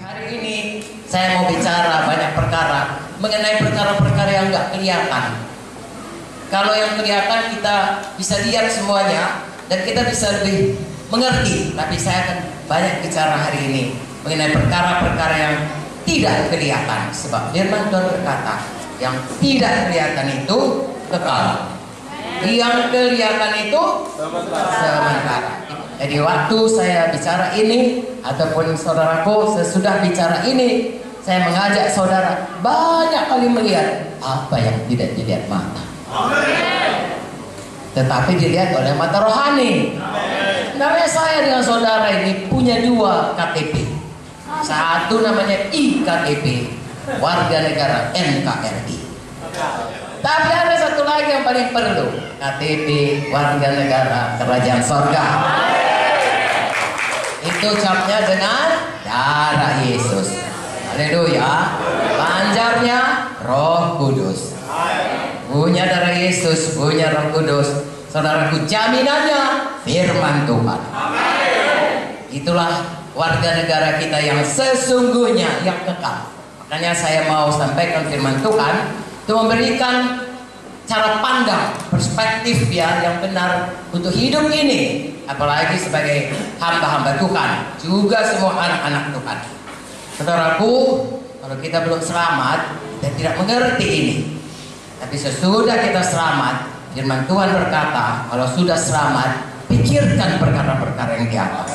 Hari ini saya mau bicara banyak perkara mengenai perkara-perkara yang nggak kelihatan. Kalau yang kelihatan kita bisa lihat semuanya dan kita bisa lebih mengerti. Tapi saya akan banyak bicara hari ini mengenai perkara-perkara yang tidak kelihatan. Sebab firman Tuhan berkata, yang tidak kelihatan itu kekal, yang kelihatan itu sementara. Jadi waktu saya bicara ini ataupun saudaraku sesudah bicara ini, saya mengajak saudara banyak kali melihat apa yang tidak dilihat mata, tetapi dilihat oleh mata rohani. Namanya saya dengan saudara ini punya dua KTP. Satu namanya IKTP, warga negara NKRI. Tapi ada satu lagi yang paling perlu, KTP warga negara Kerajaan Sorga. Itu capnya dengan darah Yesus. Haleluya. Panjarnya Roh Kudus. Punya darah Yesus, punya Roh Kudus. Saudaraku, jaminannya firman Tuhan. Itulah warga negara kita yang sesungguhnya, yang kekal. Makanya saya mau sampaikan firman Tuhan untuk memberikan cara pandang, perspektif ya yang benar untuk hidup ini, apalagi sebagai hamba-hamba Tuhan, juga semua anak-anak Tuhan. Saudaraku, kalau kita belum selamat dan tidak mengerti ini, tapi sesudah kita selamat, firman Tuhan berkata, kalau sudah selamat, pikirkan perkara-perkara yang di atas.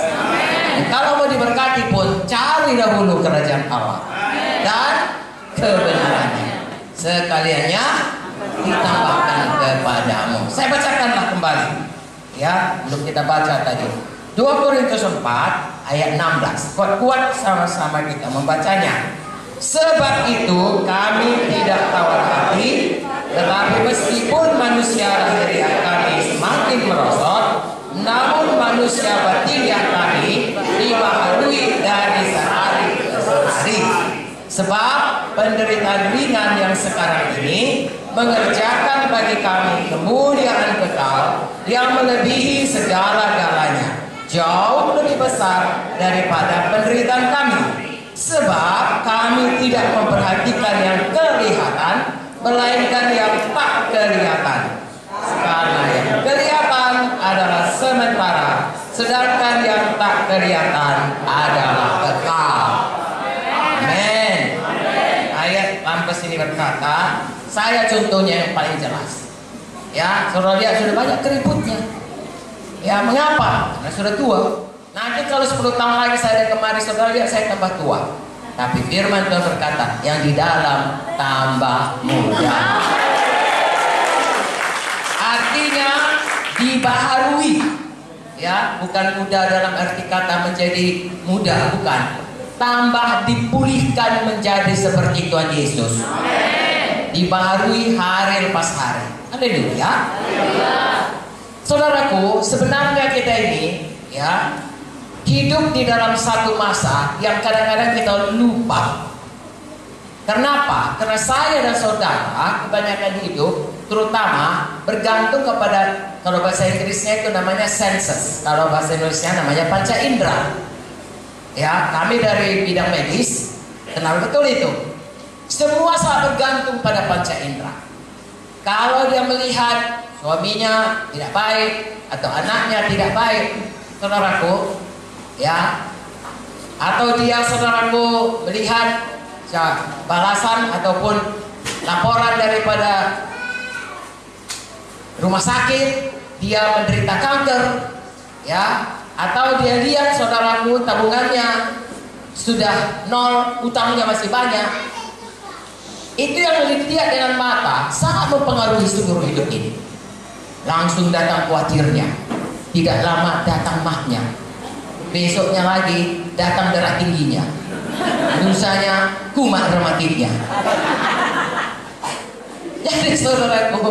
Dan kalau mau diberkati pun, cari dahulu kerajaan Allah dan kebenarannya, sekaliannya ditambahkan kepadamu. Saya bacakanlah kembali ya, belum kita baca tadi 2 Korintus 4 ayat 16. Kuat-kuat sama-sama kita membacanya. Sebab itu kami tidak tawar hati, tetapi meskipun manusia lahiriah kami semakin merosot, namun manusia batiniah kami dibaharui dari sehari ke hari. Sebab penderitaan ringan yang sekarang ini mengerjakan bagi kami kemuliaan kekal yang melebihi segala-galanya, jauh lebih besar daripada penderitaan kami. Sebab kami tidak memperhatikan yang kelihatan, melainkan yang tak kelihatan. Karena yang kelihatan adalah sementara, sedangkan yang tak kelihatan adalah kekal. Amin. Ayat Lampes ini berkata, saya contohnya yang paling jelas. Ya, saudara lihat sudah banyak keributnya. Ya, mengapa? Karena sudah tua. Nanti kalau 10 tahun lagi saya kemari, saudara lihat saya tambah tua. Tapi firman Tuhan berkata, yang di dalam tambah muda. Artinya dibaharui. Ya, bukan muda dalam arti kata menjadi muda, bukan. Tambah dipulihkan menjadi seperti Tuhan Yesus. Dibaharui hari lepas hari. Haleluya. Saudaraku, sebenarnya kita ini ya hidup di dalam satu masa yang kadang-kadang kita lupa. Kenapa? Karena saya dan saudara kebanyakan hidup terutama bergantung kepada, kalau bahasa Inggrisnya itu namanya senses, kalau bahasa Indonesia namanya panca indera. Ya, kami dari bidang medis kenal betul itu. Semua sangat bergantung pada panca indera. Kalau dia melihat suaminya tidak baik atau anaknya tidak baik, saudaraku, ya, atau dia saudaraku melihat balasan ataupun laporan daripada rumah sakit, dia menderita kanker, ya, atau dia lihat saudaraku tabungannya sudah nol, utangnya masih banyak. Itu yang dilihat dengan mata sangat mempengaruhi seluruh hidup ini. Langsung datang khawatirnya, tidak lama datang mahnya, besoknya lagi datang darah tingginya, lusanya kumat reumatiknya. Jadi saudaraku,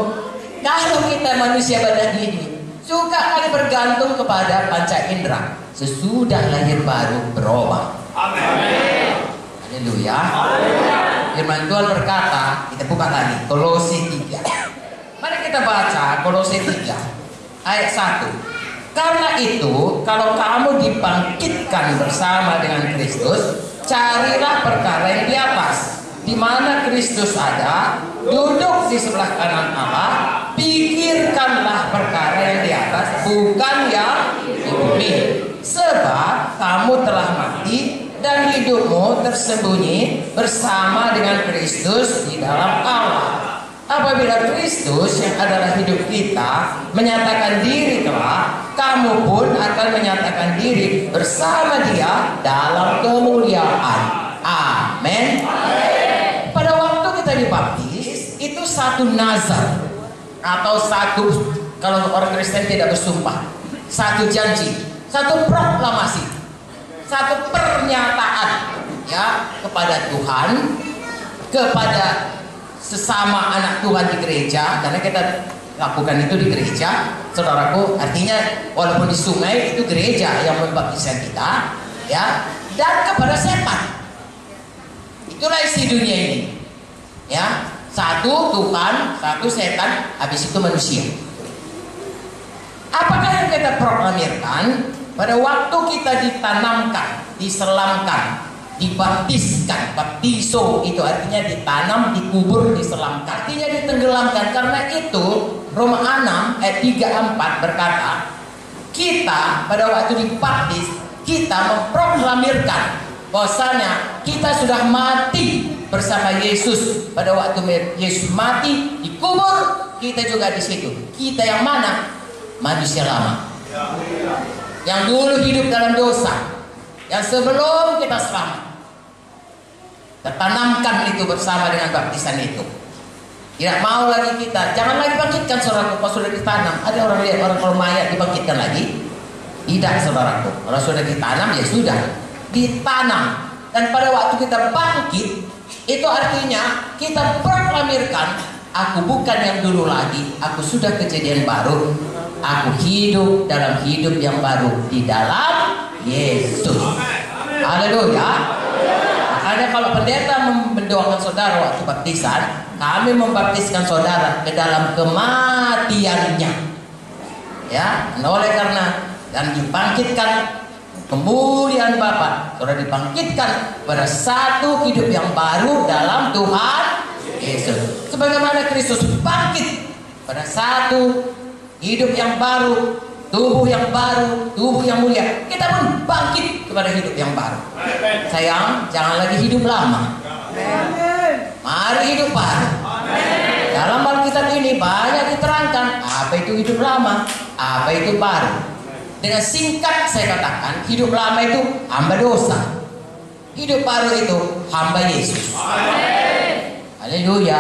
kalau kita manusia badan ini suka kali bergantung kepada panca indera, sesudah lahir baru berubah. Amin. Haleluya. Firman Tuhan berkata, kita buka lagi Kolose 3. Mari kita baca Kolose 3 ayat 1. Karena itu, kalau kamu dibangkitkan bersama dengan Kristus, Carilah perkara yang di atas, di mana Kristus ada, duduk di sebelah kanan Allah. Pikirkanlah perkara yang di atas, bukan yang di bumi. Sebab kamu telah mati dan hidupmu tersembunyi bersama dengan Kristus di dalam Allah. Apabila Kristus yang adalah hidup kita menyatakan diri kelak, kamu pun akan menyatakan diri bersama Dia dalam kemuliaan. Amin. Pada waktu kita dibaptis, itu satu nazar atau satu, kalau orang Kristen tidak bersumpah, satu janji, satu proklamasi, satu pernyataan ya kepada Tuhan, kepada sesama anak Tuhan di gereja, karena kita lakukan itu di gereja, saudaraku. Artinya walaupun di sungai itu gereja yang membaptiskan kita, ya, dan kepada setan. Itulah isi dunia ini, ya. Satu Tuhan, satu setan, habis itu manusia. Apakah yang kita proklamirkan pada waktu kita ditanamkan, diselamkan, dibaptiskan? Baptiso itu artinya ditanam, dikubur, diselamkan, artinya ditenggelamkan. Karena itu Roma 6 ayat 3-4 berkata, kita pada waktu dibaptis, kita memproklamirkan bahwasanya kita sudah mati bersama Yesus. Pada waktu Yesus mati, dikubur, kita juga di situ. Kita yang mana? Manusia lama, yang dulu hidup dalam dosa, yang sebelum kita selamat. Tertanamkan itu bersama dengan baptisan itu. Tidak mau lagi kita, jangan lagi bangkitkan saudaraku. Kalau sudah ditanam, ada orang lihat orang kalau mayat dibangkitkan lagi? Tidak saudaraku. Kalau sudah ditanam ya sudah ditanam. Dan pada waktu kita bangkit, itu artinya kita proklamirkan, aku bukan yang dulu lagi, aku sudah kejadian baru. Aku hidup dalam hidup yang baru di dalam Yesus. Haleluya. Makanya kalau pendeta mendoakan saudara waktu baptisan, kami membaptiskan saudara ke dalam kematiannya, ya. Oleh karena dan dibangkitkan kemuliaan Bapa, saudara dibangkitkan pada satu hidup yang baru dalam Tuhan Yesus. Sebagaimana Kristus bangkit pada satu hidup yang baru, tubuh yang baru, tubuh yang mulia, kita pun bangkit kepada hidup yang baru. Sayang, jangan lagi hidup lama. Mari hidup baru. Dalam Alkitab ini banyak diterangkan apa itu hidup lama, apa itu baru. Dengan singkat saya katakan, hidup lama itu hamba dosa, hidup baru itu hamba Yesus. Haleluya.